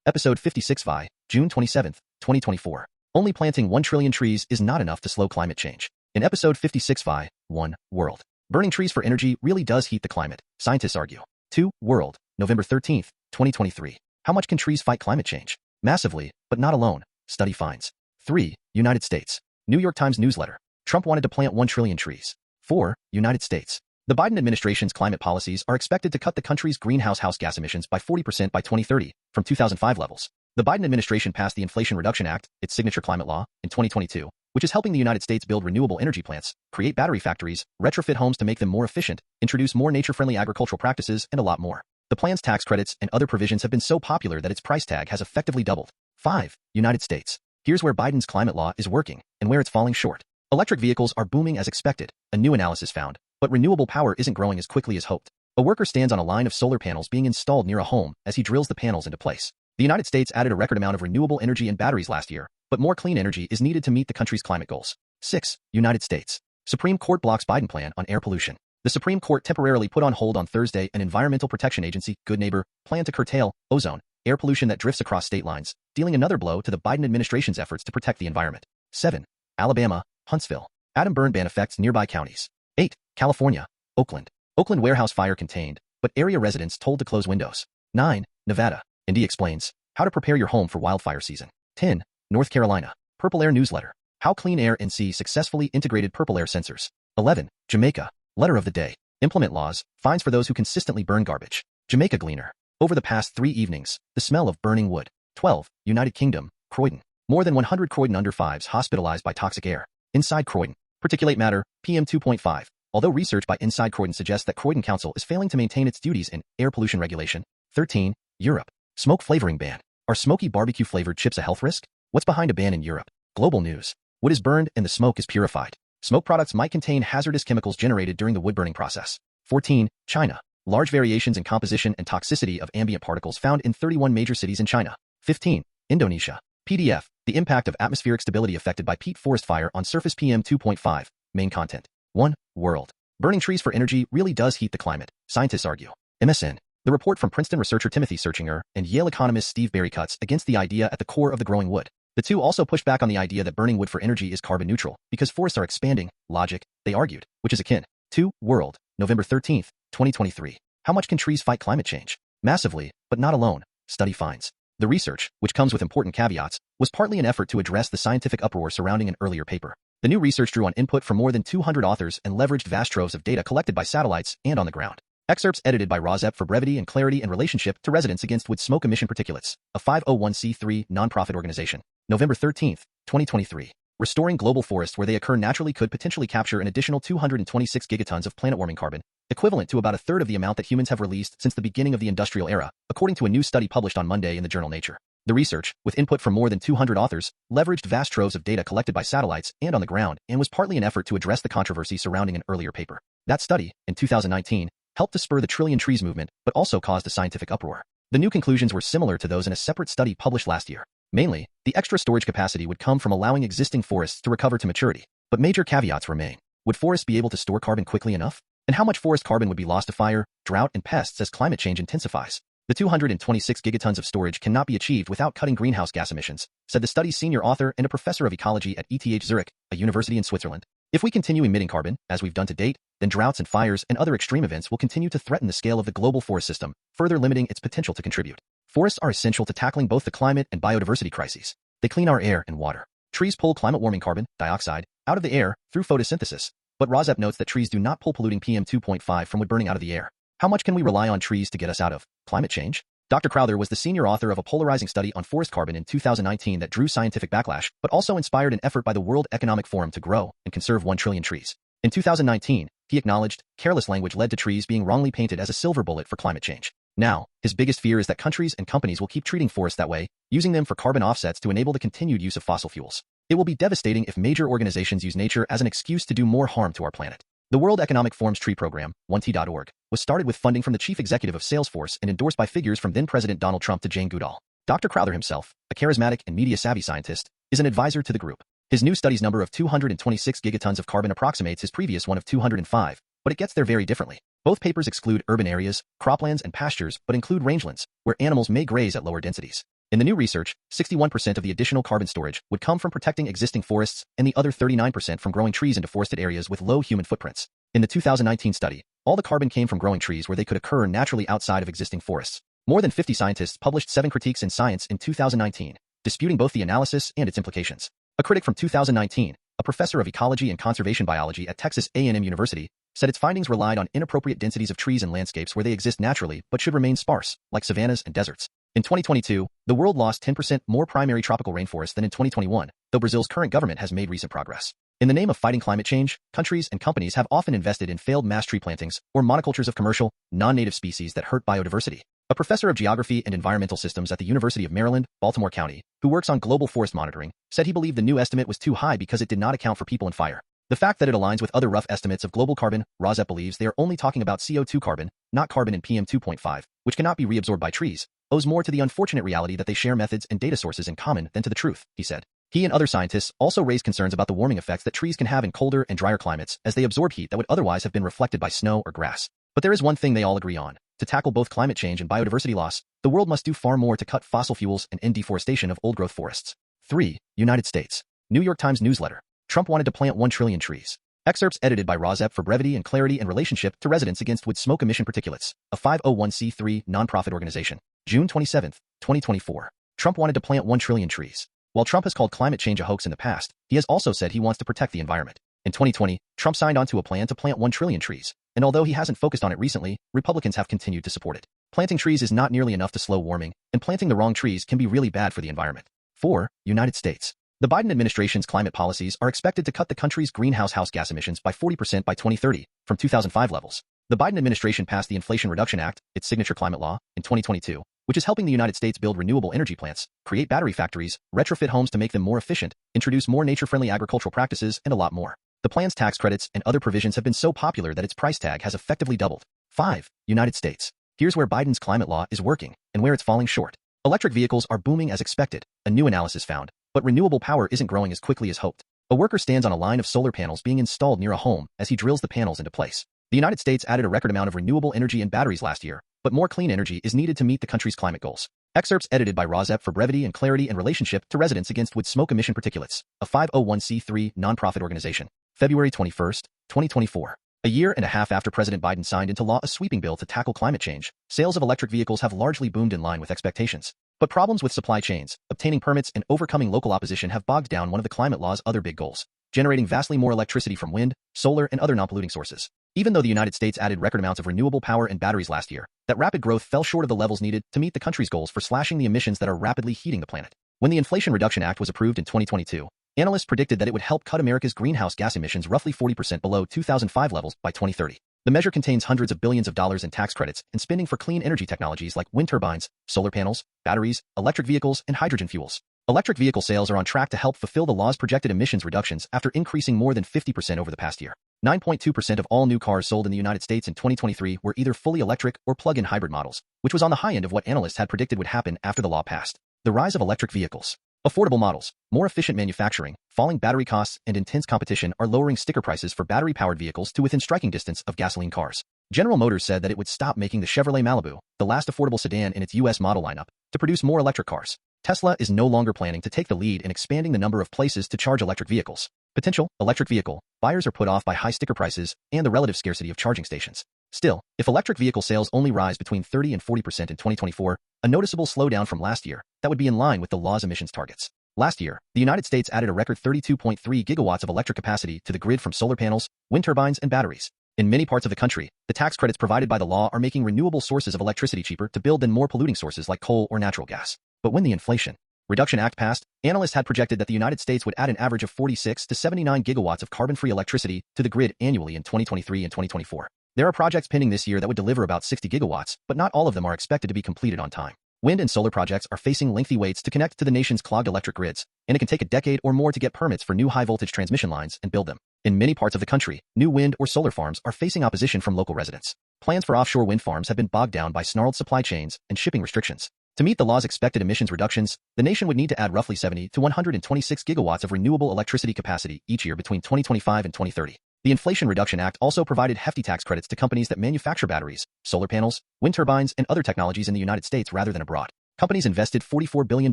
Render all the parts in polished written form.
Episode 56 Vi, June 27, 2024. Only planting 1 trillion trees is not enough to slow climate change. In episode 56 Vi, 1. World. Burning trees for energy really does heat the climate, scientists argue. 2. World. November 13, 2023. How much can trees fight climate change? Massively, but not alone, study finds. 3. United States. New York Times newsletter. Trump wanted to plant 1 trillion trees. 4. United States. The Biden administration's climate policies are expected to cut the country's greenhouse gas emissions by 40% by 2030, from 2005 levels. The Biden administration passed the Inflation Reduction Act, its signature climate law, in 2022, which is helping the United States build renewable energy plants, create battery factories, retrofit homes to make them more efficient, introduce more nature-friendly agricultural practices, and a lot more. The plan's tax credits and other provisions have been so popular that its price tag has effectively doubled. 5. United States. Here's where Biden's climate law is working, and where it's falling short. Electric vehicles are booming as expected, a new analysis found. But renewable power isn't growing as quickly as hoped. A worker stands on a line of solar panels being installed near a home as he drills the panels into place. The United States added a record amount of renewable energy and batteries last year, but more clean energy is needed to meet the country's climate goals. 6. United States. Supreme Court blocks Biden plan on air pollution. The Supreme Court temporarily put on hold on Thursday an environmental protection agency, Good Neighbor, plan to curtail ozone, air pollution that drifts across state lines, dealing another blow to the Biden administration's efforts to protect the environment. 7. Alabama, Huntsville. ADEM burn ban affects nearby counties. 8. California. Oakland. Oakland warehouse fire contained, but area residents told to close windows. 9. Nevada. Indy Explains. How to prepare your home for wildfire season. 10. North Carolina. PurpleAir Newsletter. How CleanAIRE NC successfully integrated PurpleAir sensors. 11. Jamaica. Letter of the day. Implement laws, fines for those who consistently burn garbage. Jamaica Gleaner. Over the past 3 evenings, the smell of burning wood. 12. United Kingdom. Croydon. More than 100 Croydon under 5s hospitalized by toxic air. Inside Croydon. Particulate matter, PM2.5. Although research by Inside Croydon suggests that Croydon Council is failing to maintain its duties in air pollution regulation. 13. Europe. Smoke flavoring ban. Are smoky BBQ-flavored chips a health risk? What's behind a ban in Europe? Global news. Wood is burned and the smoke is purified. Smoke products might contain hazardous chemicals generated during the wood burning process. 14. China. Large variations in composition and toxicity of ambient particles found in 31 major cities in China. 15. Indonesia. PDF. The impact of atmospheric stability affected by Peat Forest Fire on Surface PM2.5. Main content. 1. World. Burning trees for energy really does heat the climate, scientists argue. MSN. The report from Princeton researcher Timothy Searchinger and Yale economist Steve Berry cuts against the idea at the core of the growing wood. The two also push back on the idea that burning wood for energy is carbon neutral, because forests are expanding, logic, they argued, which is akin. 2. World. November 13, 2023. How much can trees fight climate change? Massively, but not alone, study finds. The research, which comes with important caveats, was partly an effort to address the scientific uproar surrounding an earlier paper. The new research drew on input from more than 200 authors and leveraged vast troves of data collected by satellites and on the ground. Excerpts edited by RAWSEP for brevity and clarity in relationship to Residents Against Wood Smoke Emission Particulates, a 501c3 nonprofit organization. November 13, 2023. Restoring global forests where they occur naturally could potentially capture an additional 226 gigatons of planet-warming carbon, equivalent to about a third of the amount that humans have released since the beginning of the industrial era, according to a new study published on Monday in the journal Nature. The research, with input from more than 200 authors, leveraged vast troves of data collected by satellites and on the ground and was partly an effort to address the controversy surrounding an earlier paper. That study, in 2019, helped to spur the Trillion Trees movement, but also caused a scientific uproar. The new conclusions were similar to those in a separate study published last year. Mainly, the extra storage capacity would come from allowing existing forests to recover to maturity. But major caveats remain. Would forests be able to store carbon quickly enough? And how much forest carbon would be lost to fire, drought, and pests as climate change intensifies? The 226 gigatons of storage cannot be achieved without cutting greenhouse gas emissions, said the study's senior author and a professor of ecology at ETH Zurich, a university in Switzerland. If we continue emitting carbon, as we've done to date, then droughts and fires and other extreme events will continue to threaten the scale of the global forest system, further limiting its potential to contribute. Forests are essential to tackling both the climate and biodiversity crises. They clean our air and water. Trees pull climate-warming carbon dioxide out of the air through photosynthesis, but RAWSEP notes that trees do not pull polluting PM2.5 from wood burning out of the air. How much can we rely on trees to get us out of climate change? Dr. Crowther was the senior author of a polarizing study on forest carbon in 2019 that drew scientific backlash, but also inspired an effort by the World Economic Forum to grow and conserve 1 trillion trees. In 2019, he acknowledged, careless language led to trees being wrongly painted as a silver bullet for climate change. Now, his biggest fear is that countries and companies will keep treating forests that way, using them for carbon offsets to enable the continued use of fossil fuels. It will be devastating if major organizations use nature as an excuse to do more harm to our planet. The World Economic Forum's tree program, 1T.org, was started with funding from the chief executive of Salesforce and endorsed by figures from then-President Donald Trump to Jane Goodall. Dr. Crowther himself, a charismatic and media-savvy scientist, is an advisor to the group. His new study's number of 226 gigatons of carbon approximates his previous one of 205, but it gets there very differently. Both papers exclude urban areas, croplands, and pastures, but include rangelands, where animals may graze at lower densities. In the new research, 61% of the additional carbon storage would come from protecting existing forests and the other 39% from growing trees into forested areas with low human footprints. In the 2019 study, all the carbon came from growing trees where they could occur naturally outside of existing forests. More than 50 scientists published 7 critiques in Science in 2019, disputing both the analysis and its implications. A critic from 2019, a professor of ecology and conservation biology at Texas A&M University, said its findings relied on inappropriate densities of trees in landscapes where they exist naturally but should remain sparse, like savannas and deserts. In 2022, the world lost 10% more primary tropical rainforests than in 2021, though Brazil's current government has made recent progress. In the name of fighting climate change, countries and companies have often invested in failed mass tree plantings or monocultures of commercial, non-native species that hurt biodiversity. A professor of geography and environmental systems at the University of Maryland, Baltimore County, who works on global forest monitoring, said he believed the new estimate was too high because it did not account for people and fire. The fact that it aligns with other rough estimates of global carbon, RAWSEP believes they are only talking about CO2 carbon, not carbon in PM2.5, which cannot be reabsorbed by trees, owes more to the unfortunate reality that they share methods and data sources in common than to the truth, he said. He and other scientists also raised concerns about the warming effects that trees can have in colder and drier climates as they absorb heat that would otherwise have been reflected by snow or grass. But there is one thing they all agree on. To tackle both climate change and biodiversity loss, the world must do far more to cut fossil fuels and end deforestation of old-growth forests. 3. United States. New York Times newsletter. Trump wanted to plant 1 trillion trees. Excerpts edited by RAWSEP for brevity and clarity in relationship to residents against wood smoke emission particulates, a 501c3 nonprofit organization. June 27, 2024. Trump wanted to plant 1 trillion trees. While Trump has called climate change a hoax in the past, he has also said he wants to protect the environment. In 2020, Trump signed onto a plan to plant 1 trillion trees, and although he hasn't focused on it recently, Republicans have continued to support it. Planting trees is not nearly enough to slow warming, and planting the wrong trees can be really bad for the environment. 4. United States. The Biden administration's climate policies are expected to cut the country's greenhouse gas emissions by 40% by 2030, from 2005 levels. The Biden administration passed the Inflation Reduction Act, its signature climate law, in 2022, which is helping the United States build renewable energy plants, create battery factories, retrofit homes to make them more efficient, introduce more nature-friendly agricultural practices, and a lot more. The plan's tax credits and other provisions have been so popular that its price tag has effectively doubled. 5. United States. Here's where Biden's climate law is working, and where it's falling short. Electric vehicles are booming as expected, a new analysis found, but renewable power isn't growing as quickly as hoped. A worker stands on a line of solar panels being installed near a home as he drills the panels into place. The United States added a record amount of renewable energy and batteries last year, but more clean energy is needed to meet the country's climate goals. Excerpts edited by RAWSEP for brevity and clarity in relationship to residents against wood smoke emission particulates, a 501c3 nonprofit organization. February 21, 2024. A year and a half after President Biden signed into law a sweeping bill to tackle climate change, sales of electric vehicles have largely boomed in line with expectations. But problems with supply chains, obtaining permits, and overcoming local opposition have bogged down one of the climate law's other big goals, generating vastly more electricity from wind, solar, and other non-polluting sources. Even though the United States added record amounts of renewable power and batteries last year, that rapid growth fell short of the levels needed to meet the country's goals for slashing the emissions that are rapidly heating the planet. When the Inflation Reduction Act was approved in 2022, analysts predicted that it would help cut America's greenhouse gas emissions roughly 40% below 2005 levels by 2030. The measure contains hundreds of billions of dollars in tax credits and spending for clean energy technologies like wind turbines, solar panels, batteries, electric vehicles, and hydrogen fuels. Electric vehicle sales are on track to help fulfill the law's projected emissions reductions after increasing more than 50% over the past year. 9.2% of all new cars sold in the United States in 2023 were either fully electric or plug-in hybrid models, which was on the high end of what analysts had predicted would happen after the law passed. The rise of electric vehicles. Affordable models, more efficient manufacturing, falling battery costs, and intense competition are lowering sticker prices for battery-powered vehicles to within striking distance of gasoline cars. General Motors said that it would stop making the Chevrolet Malibu, the last affordable sedan in its U.S. model lineup, to produce more electric cars. Tesla is no longer planning to take the lead in expanding the number of places to charge electric vehicles. Potential electric vehicle buyers are put off by high sticker prices and the relative scarcity of charging stations. Still, if electric vehicle sales only rise between 30 and 40% in 2024, a noticeable slowdown from last year, that would be in line with the law's emissions targets. Last year, the United States added a record 32.3 gigawatts of electric capacity to the grid from solar panels, wind turbines, and batteries. In many parts of the country, the tax credits provided by the law are making renewable sources of electricity cheaper to build than more polluting sources like coal or natural gas. But when the Inflation Reduction Act passed, analysts had projected that the United States would add an average of 46 to 79 gigawatts of carbon-free electricity to the grid annually in 2023 and 2024. There are projects pending this year that would deliver about 60 gigawatts, but not all of them are expected to be completed on time. Wind and solar projects are facing lengthy waits to connect to the nation's clogged electric grids, and it can take a decade or more to get permits for new high-voltage transmission lines and build them. In many parts of the country, new wind or solar farms are facing opposition from local residents. Plans for offshore wind farms have been bogged down by snarled supply chains and shipping restrictions. To meet the law's expected emissions reductions, the nation would need to add roughly 70 to 126 gigawatts of renewable electricity capacity each year between 2025 and 2030. The Inflation Reduction Act also provided hefty tax credits to companies that manufacture batteries, solar panels, wind turbines, and other technologies in the United States rather than abroad. Companies invested $44 billion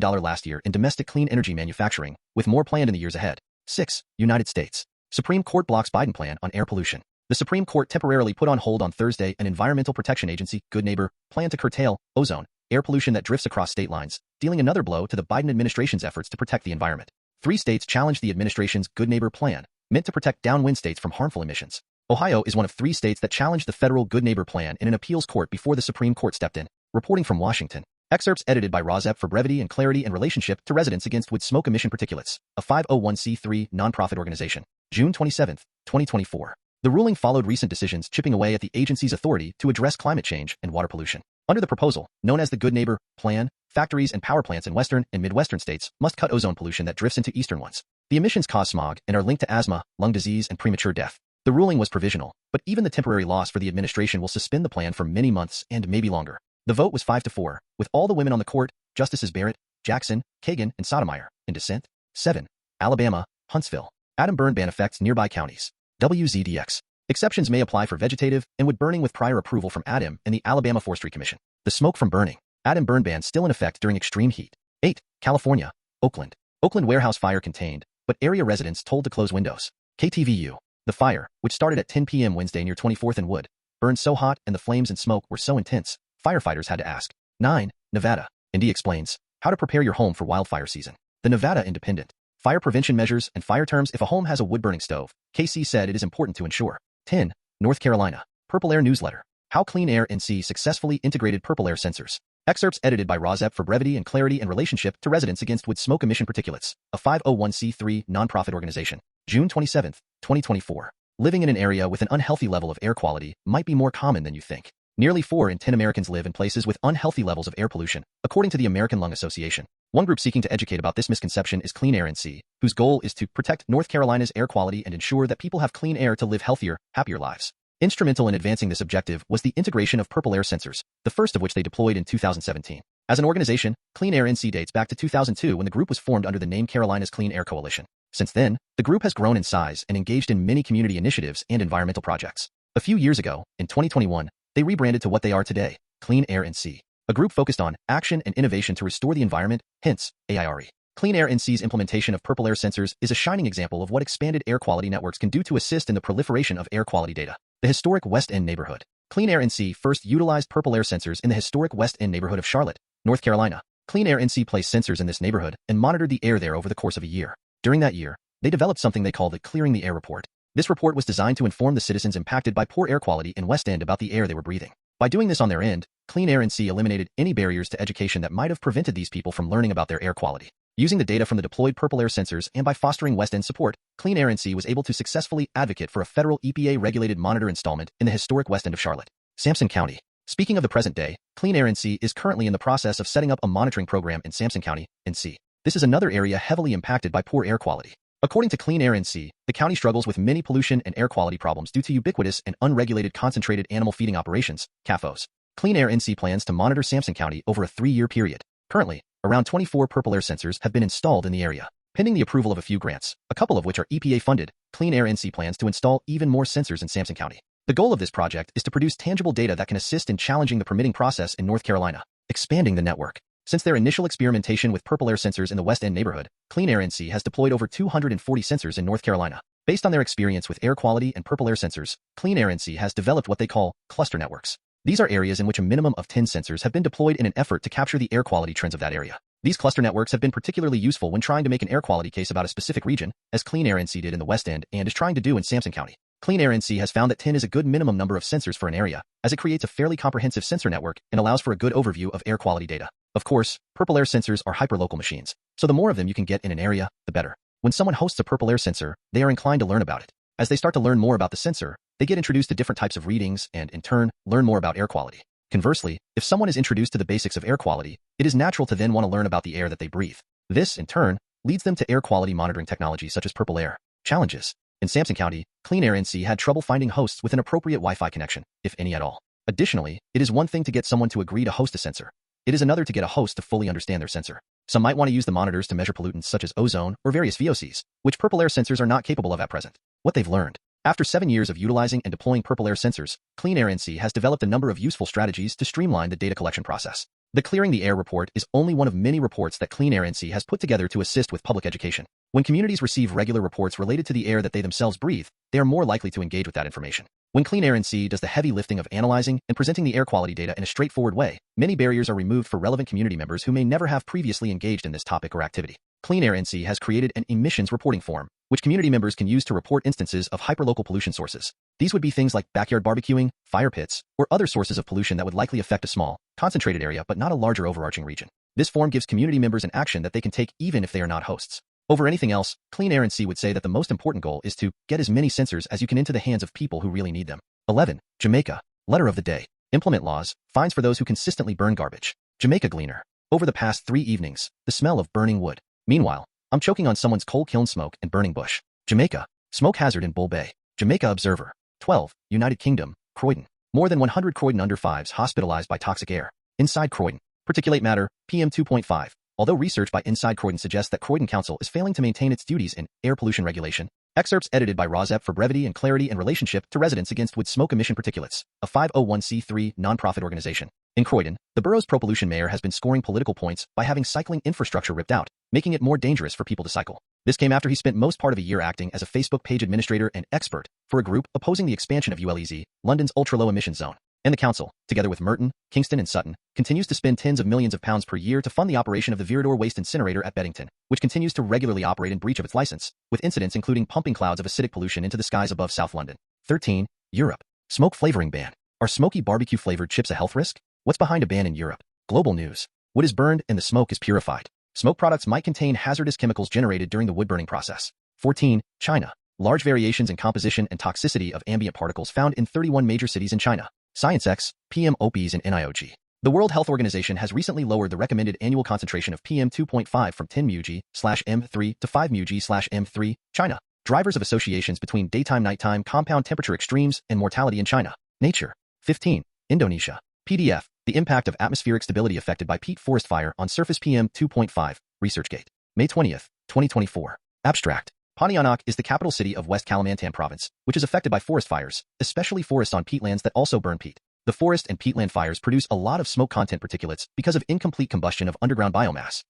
last year in domestic clean energy manufacturing, with more planned in the years ahead. 6. United States. Supreme Court blocks Biden plan on air pollution. The Supreme Court temporarily put on hold on Thursday an environmental protection agency, Good Neighbor, plan to curtail ozone, air pollution that drifts across state lines, dealing another blow to the Biden administration's efforts to protect the environment. 3 states challenged the administration's Good Neighbor plan, meant to protect downwind states from harmful emissions. Ohio is one of 3 states that challenged the federal Good Neighbor plan in an appeals court before the Supreme Court stepped in. Reporting from Washington. Excerpts edited by RAWSEP for brevity and clarity in relationship to Residents Against Wood Smoke Emission Particulates, a 501c3 nonprofit organization. June 27, 2024. The ruling followed recent decisions chipping away at the agency's authority to address climate change and water pollution. Under the proposal, known as the Good Neighbor Plan, factories and power plants in western and midwestern states must cut ozone pollution that drifts into eastern ones. The emissions cause smog and are linked to asthma, lung disease, and premature death. The ruling was provisional, but even the temporary loss for the administration will suspend the plan for many months and maybe longer. The vote was 5-4, with all the women on the court, Justices Barrett, Jackson, Kagan, and Sotomayor, in dissent. 7. Alabama, Huntsville. ADEM burn ban affects nearby counties. WZDX. Exceptions may apply for vegetative and wood burning with prior approval from ADEM and the Alabama Forestry Commission. The smoke from burning. ADEM burn ban still in effect during extreme heat. 8. California, Oakland. Oakland warehouse fire contained, but area residents told to close windows. KTVU. The fire, which started at 10 p.m. Wednesday near 24th and Wood, burned so hot and the flames and smoke were so intense, firefighters had to ask. 9. Nevada. Indy Explains. How to prepare your home for wildfire season. The Nevada Independent. Fire prevention measures and fire terms. If a home has a wood-burning stove, KC said it is important to ensure. 10. North Carolina. PurpleAir Newsletter. How CleanAIRE NC successfully integrated PurpleAir sensors. Excerpts edited by RAWSEP for brevity and clarity in relationship to Residents Against Wood Smoke Emission Particulates, a 501c3 nonprofit organization. June 27, 2024. Living in an area with an unhealthy level of air quality might be more common than you think. Nearly 4 in 10 Americans live in places with unhealthy levels of air pollution, according to the American Lung Association. One group seeking to educate about this misconception is CleanAIRE NC, whose goal is to protect North Carolina's air quality and ensure that people have clean air to live healthier, happier lives. Instrumental in advancing this objective was the integration of PurpleAir sensors, the first of which they deployed in 2017. As an organization, CleanAIRE NC dates back to 2002 when the group was formed under the name Carolina's Clean Air Coalition. Since then, the group has grown in size and engaged in many community initiatives and environmental projects. A few years ago, in 2021, they rebranded to what they are today, CleanAIRE NC, a group focused on action and innovation to restore the environment, hence AIRE. CleanAIRE NC's implementation of PurpleAir sensors is a shining example of what expanded air quality networks can do to assist in the proliferation of air quality data. The historic West End neighborhood. CleanAIRE NC first utilized PurpleAir sensors in the historic West End neighborhood of Charlotte, North Carolina. CleanAIRE NC placed sensors in this neighborhood and monitored the air there over the course of a year. During that year, they developed something they called the Clearing the Air report. This report was designed to inform the citizens impacted by poor air quality in West End about the air they were breathing. By doing this on their end, CleanAIRE NC eliminated any barriers to education that might have prevented these people from learning about their air quality. Using the data from the deployed PurpleAir sensors and by fostering West End support, CleanAIRE NC was able to successfully advocate for a federal EPA-regulated monitor installment in the historic West End of Charlotte, Sampson County. Speaking of the present day, CleanAIRE NC is currently in the process of setting up a monitoring program in Sampson County, NC. This is another area heavily impacted by poor air quality. According to CleanAIRE NC, the county struggles with many pollution and air quality problems due to ubiquitous and unregulated concentrated animal feeding operations, CAFOs. CleanAIRE NC plans to monitor Sampson County over a 3-year period. Currently, around 24 PurpleAir sensors have been installed in the area. Pending the approval of a few grants, a couple of which are EPA-funded, CleanAIRE NC plans to install even more sensors in Sampson County. The goal of this project is to produce tangible data that can assist in challenging the permitting process in North Carolina, expanding the network. Since their initial experimentation with PurpleAir sensors in the West End neighborhood, CleanAIRE NC has deployed over 240 sensors in North Carolina. Based on their experience with air quality and PurpleAir sensors, CleanAIRE NC has developed what they call cluster networks. These are areas in which a minimum of 10 sensors have been deployed in an effort to capture the air quality trends of that area. These cluster networks have been particularly useful when trying to make an air quality case about a specific region, as CleanAIRE NC did in the West End and is trying to do in Sampson County. CleanAIRE NC has found that 10 is a good minimum number of sensors for an area, as it creates a fairly comprehensive sensor network and allows for a good overview of air quality data. Of course, PurpleAir sensors are hyperlocal machines, so the more of them you can get in an area, the better. When someone hosts a PurpleAir sensor, they are inclined to learn about it. As they start to learn more about the sensor, they get introduced to different types of readings and, in turn, learn more about air quality. Conversely, if someone is introduced to the basics of air quality, it is natural to then want to learn about the air that they breathe. This, in turn, leads them to air quality monitoring technology such as PurpleAir. Challenges. In Sampson County, CleanAIRE NC had trouble finding hosts with an appropriate Wi-Fi connection, if any at all. Additionally, it is one thing to get someone to agree to host a sensor. It is another to get a host to fully understand their sensor. Some might want to use the monitors to measure pollutants such as ozone or various VOCs, which PurpleAir sensors are not capable of at present. What they've learned. After 7 years of utilizing and deploying PurpleAir sensors, CleanAIRE NC has developed a number of useful strategies to streamline the data collection process. The Clearing the Air report is only one of many reports that CleanAIRE NC has put together to assist with public education. When communities receive regular reports related to the air that they themselves breathe, they are more likely to engage with that information. When CleanAIRE NC does the heavy lifting of analyzing and presenting the air quality data in a straightforward way, many barriers are removed for relevant community members who may never have previously engaged in this topic or activity. CleanAIRE NC has created an emissions reporting form, which community members can use to report instances of hyperlocal pollution sources. These would be things like backyard barbecuing, fire pits, or other sources of pollution that would likely affect a small, concentrated area but not a larger overarching region. This form gives community members an action that they can take even if they are not hosts. Over anything else, CleanAIRE NC would say that the most important goal is to get as many sensors as you can into the hands of people who really need them. 11. Jamaica. Letter of the day. Implement laws, fines for those who consistently burn garbage. Jamaica Gleaner. Over the past 3 evenings, the smell of burning wood. Meanwhile, I'm choking on someone's coal kiln smoke and burning bush. Jamaica. Smoke hazard in Bull Bay. Jamaica Observer. 12. United Kingdom. Croydon. More than 100 Croydon under 5s hospitalized by toxic air. Inside Croydon. Particulate matter, PM2.5. Although research by Inside Croydon suggests that Croydon Council is failing to maintain its duties in air pollution regulation, excerpts edited by RAWSEP for brevity and clarity in relationship to Residents Against Wood Smoke Emission Particulates, a 501c3 nonprofit organization. In Croydon, the borough's pro-pollution mayor has been scoring political points by having cycling infrastructure ripped out, making it more dangerous for people to cycle. This came after he spent most part of a year acting as a Facebook page administrator and expert for a group opposing the expansion of ULEZ, London's ultra-low emission zone. And the council, together with Merton, Kingston and Sutton, continues to spend tens of millions of pounds per year to fund the operation of the Viridor Waste Incinerator at Beddington, which continues to regularly operate in breach of its license, with incidents including pumping clouds of acidic pollution into the skies above South London. 13. Europe. Smoke flavoring ban. Are smoky barbecue-flavored chips a health risk? What's behind a ban in Europe? Global news. Wood is burned and the smoke is purified. Smoke products might contain hazardous chemicals generated during the wood burning process. 14. China. Large variations in composition and toxicity of ambient particles found in 31 major cities in China. ScienceX, PM/OPs and NIOG. The World Health Organization has recently lowered the recommended annual concentration of PM2.5 from 10 μg/m3 to 5 μg/m3. China. Drivers of associations between daytime-nighttime compound temperature extremes and mortality in China. Nature. 15. Indonesia. PDF. The impact of atmospheric stability affected by Peat Forest Fire on Surface PM2.5. ResearchGate. May 20th, 2024. Abstract. Pontianak is the capital city of West Kalimantan province, which is affected by forest fires, especially forests on peatlands that also burn peat. The forest and peatland fires produce a lot of smoke content particulates because of incomplete combustion of underground biomass,